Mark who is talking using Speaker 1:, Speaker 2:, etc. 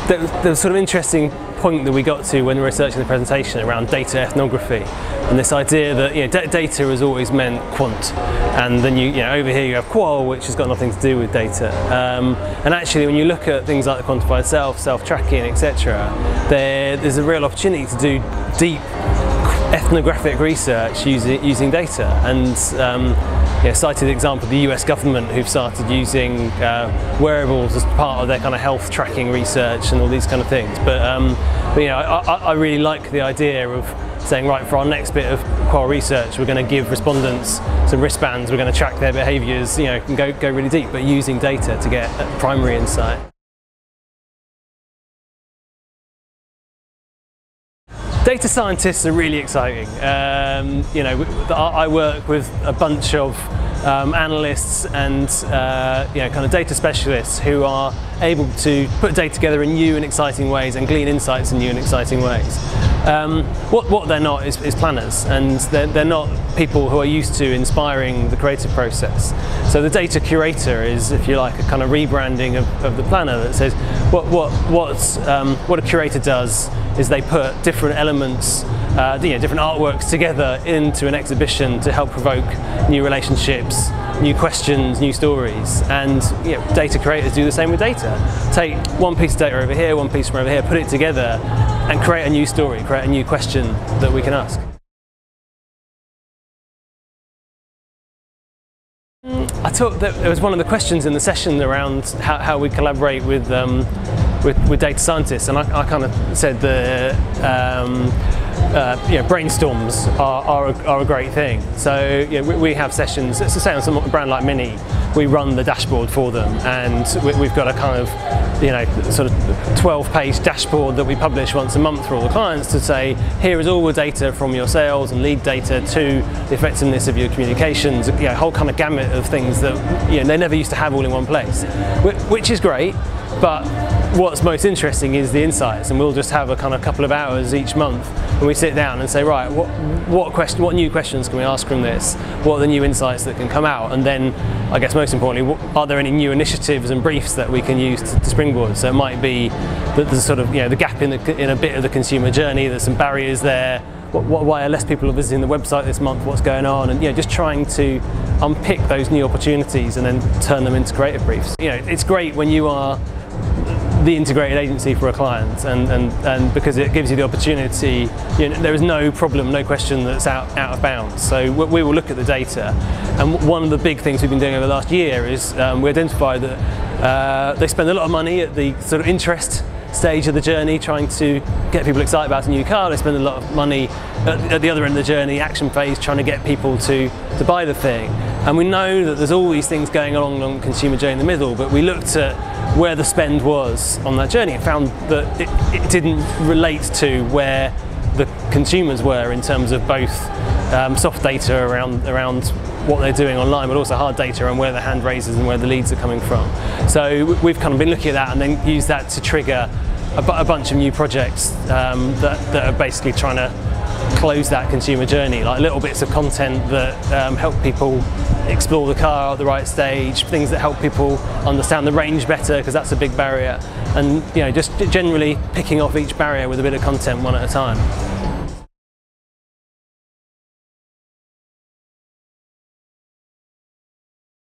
Speaker 1: there was sort of interesting point that we got to when we were researching the presentation around data ethnography, and this idea that data has always meant quant, and then over here you have qual, which has got nothing to do with data. And actually, when you look at things like the quantified self, self-tracking, etc., there's a real opportunity to do deep ethnographic research using data. And cited the example of the US government, who've started using wearables as part of their kind of health tracking research and all these kind of things. But I really like the idea of saying, right, for our next bit of qual research, we're going to give respondents some wristbands, we're going to track their behaviours, and go really deep, but using data to get primary insight. Data scientists are really exciting. I work with a bunch of analysts and kind of data specialists who are able to put data together in new and exciting ways and glean insights in new and exciting ways. What they're not is planners, and they're not people who are used to inspiring the creative process. So the data curator is, if you like, a kind of rebranding of the planner that says what a curator does is they put different elements, different artworks together into an exhibition to help provoke new relationships, new questions, new stories. And data curators do the same with data. Take one piece of data over here, one piece from over here, put it together and create a new story, create a new question that we can ask. I thought that there was one of the questions in the session around how we collaborate with data scientists, and I kind of said that brainstorms are a great thing. So we have sessions. It's the same on a brand like Mini. We run the dashboard for them, and we've got a kind of sort of 12-page dashboard that we publish once a month for all the clients to say, here is all the data from your sales and lead data to the effectiveness of your communications, a whole kind of gamut of things that they never used to have all in one place, which is great. But what's most interesting is the insights, and we'll just have a kind of couple of hours each month when we sit down and say, right, what new questions can we ask from this? What are the new insights that can come out? And then, I guess most importantly, are there any new initiatives and briefs that we can use to springboard? So it might be that there's sort of the gap in a bit of the consumer journey. There's some barriers there. Why are less people visiting the website this month? What's going on? And just trying to unpick those new opportunities and then turn them into creative briefs. It's great when you are the integrated agency for a client, and because it gives you the opportunity, there is no problem, no question that's out of bounds. So we will look at the data, and one of the big things we've been doing over the last year is we identified that they spend a lot of money at the sort of interest stage of the journey trying to get people excited about a new car. They spend a lot of money at the other end of the journey, action phase, trying to get people to buy the thing. And we know that there's all these things going along the consumer journey in the middle, but we looked at where the spend was on that journey and found that it didn't relate to where the consumers were in terms of both soft data around what they're doing online, but also hard data and where the hand raises and where the leads are coming from. So we've kind of been looking at that and then used that to trigger a bunch of new projects that are basically trying to close that consumer journey, like little bits of content that help people explore the car at the right stage, things that help people understand the range better, because that's a big barrier, and just generally picking off each barrier with a bit of content one at a time.